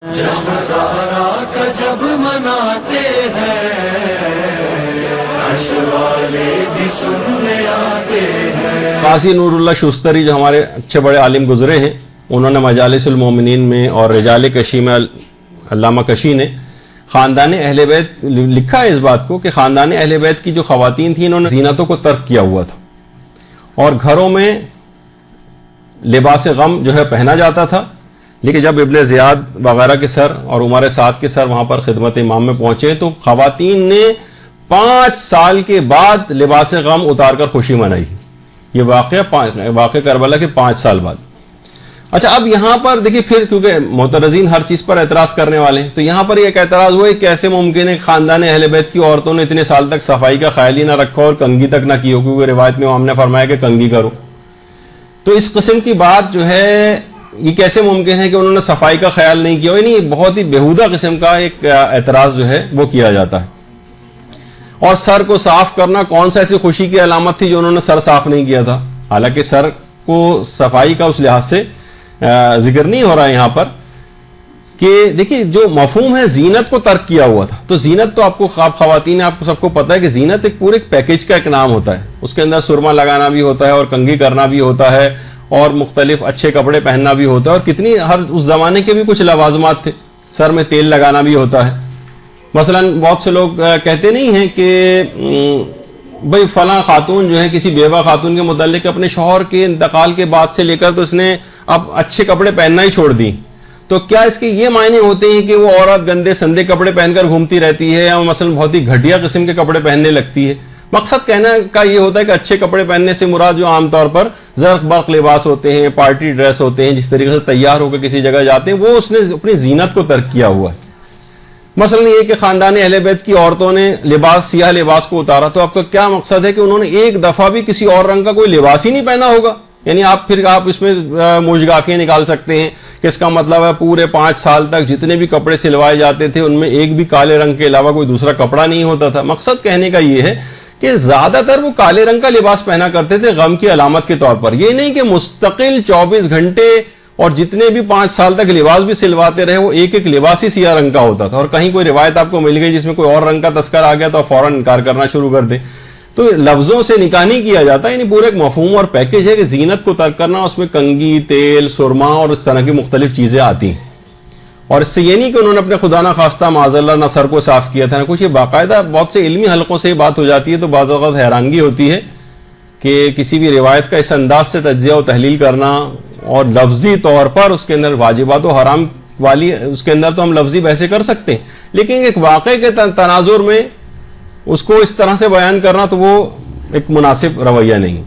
جشن سہرا کا جب مناتے ہیں عرش والے بھی سننے آتے ہیں. قاضی نور اللہ شوستری جو ہمارے اچھے بڑے عالم گزرے ہیں، انہوں نے مجالس المومنین میں اور رجال کشی میں علامہ کشی نے خاندان اہل بیت لکھا ہے اس بات کو کہ خاندان اہل بیت کی جو خواتین تھیں انہوں نے زینتوں کو ترک کیا ہوا تھا اور گھروں میں لباس غم جو ہے پہنا جاتا تھا. لیکن جب ابن زیاد وغیرہ کے سر اور عمر سعد کے سر وہاں پر خدمت امام میں پہنچے تو خواتین نے 5 سال کے بعد لباس غم اتار کر خوشی منائی. یہ واقعہ کربلا کے 5 سال بعد. اچھا، اب یہاں پر دیکھیے پھر کیونکہ معترضین ہر چیز پر اعتراض کرنے والے ہیں، تو یہاں پر ایک اعتراض ہوا ہے کیسے ممکن ہے خاندان اہل بیت کی عورتوں نے اتنے سال تک صفائی کا خیال ہی نہ رکھا اور کنگھی تک نہ کی ہو، کیونکہ روایت میں ہم نے فرمایا کہ کنگھی کرو. تو اس قسم کی بات جو ہے یہ کیسے ممکن ہے کہ انہوں نے صفائی کا خیال نہیں کیا؟ یعنی بہت ہی بیہودہ قسم کا ایک اعتراض جو ہے وہ کیا جاتا ہے. اور سر کو صاف کرنا کون سا ایسی خوشی کی علامت تھی جو انہوں نے سر صاف نہیں کیا تھا؟ حالانکہ سر کو صفائی کا اس لحاظ سے ذکر نہیں ہو رہا ہے یہاں پر کہ دیکھیے جو مفہوم ہے زینت کو ترک کیا ہوا تھا. تو زینت تو آپ کو خواتین آپ کو سب کو پتہ ہے کہ زینت ایک پورے پیکیج کا ایک نام ہوتا ہے. اس کے اندر سرما لگانا بھی ہوتا ہے اور کنگھی کرنا بھی ہوتا ہے اور مختلف اچھے کپڑے پہننا بھی ہوتا ہے اور کتنی ہر اس زمانے کے بھی کچھ لوازمات تھے. سر میں تیل لگانا بھی ہوتا ہے. مثلا بہت سے لوگ کہتے نہیں ہیں کہ بھئی فلاں خاتون جو ہے کسی بیوہ خاتون کے متعلق اپنے شوہر کے انتقال کے بعد سے لے کر تو اس نے اب اچھے کپڑے پہننا ہی چھوڑ دی. تو کیا اس کے یہ معنی ہوتے ہیں کہ وہ عورت گندے سندے کپڑے پہن کر گھومتی رہتی ہے یا مثلا بہت ہی گھٹیا قسم کے کپڑے پہننے لگتی ہے؟ مقصد کہنا کا یہ ہوتا ہے کہ اچھے کپڑے پہننے سے مراد جو عام طور پر زرق برق لباس ہوتے ہیں، پارٹی ڈریس ہوتے ہیں، جس طریقے سے تیار ہو کے کسی جگہ جاتے ہیں، وہ اس نے اپنی زینت کو ترک کیا ہوا ہے. مثلا یہ کہ خاندان اہل بیت کی عورتوں نے سیاہ لباس کو اتارا، تو آپ کا کیا مقصد ہے کہ انہوں نے ایک دفعہ بھی کسی اور رنگ کا کوئی لباس ہی نہیں پہنا ہوگا؟ یعنی آپ اس میں موجگافیاں نکال سکتے ہیں کہ اس کا مطلب ہے پورے 5 سال تک جتنے بھی کپڑے سلوائے جاتے تھے ان میں ایک بھی کالے رنگ کے علاوہ کوئی دوسرا کپڑا نہیں ہوتا تھا. مقصد کہنے کا یہ ہے کہ زیادہ تر وہ کالے رنگ کا لباس پہنا کرتے تھے غم کی علامت کے طور پر. یہ نہیں کہ مستقل 24 گھنٹے اور جتنے بھی 5 سال تک لباس بھی سلواتے رہے وہ ایک لباس ہی سیاہ رنگ کا ہوتا تھا. اور کہیں کوئی روایت آپ کو مل گئی جس میں کوئی اور رنگ کا تذکر آ گیا تو فوراً انکار کرنا شروع کر دیں. تو لفظوں سے نکاح نہیں کیا جاتا. یعنی پورا ایک مفہوم اور پیکیج ہے کہ زینت کو ترک کرنا، اس میں کنگھی، تیل، سرما اور اس طرح کی مختلف چیزیں آتی ہیں. اور اس سے یہ نہیں کہ انہوں نے اپنے خدا نہ خواستہ معاذ اللہ نہ سر کو صاف کیا تھا نہ کچھ. یہ باقاعدہ بہت سے علمی حلقوں سے یہ بات ہو جاتی ہے تو بعض اوقات حیرانگی ہوتی ہے کہ کسی بھی روایت کا اس انداز سے تجزیہ و تحلیل کرنا اور لفظی طور پر اس کے اندر واجبات و حرام والی اس کے اندر تو ہم لفظی بحثیں کر سکتے ہیں، لیکن ایک واقعے کے تناظر میں اس کو اس طرح سے بیان کرنا تو وہ ایک مناسب رویہ نہیں.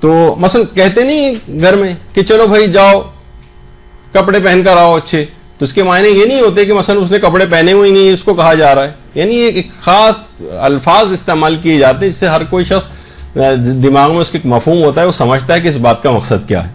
تو مثلا کہتے نہیں گھر میں کہ چلو بھائی جاؤ کپڑے پہن کر آؤ اچھے، تو اس کے معنی یہ نہیں ہوتے کہ مثلا اس نے کپڑے پہنے ہوئے نہیں اس کو کہا جا رہا ہے. یعنی ایک خاص الفاظ استعمال کیے جاتے ہیں جس سے ہر کوئی شخص دماغ میں اس کا ایک مفہوم ہوتا ہے، وہ سمجھتا ہے کہ اس بات کا مقصد کیا ہے.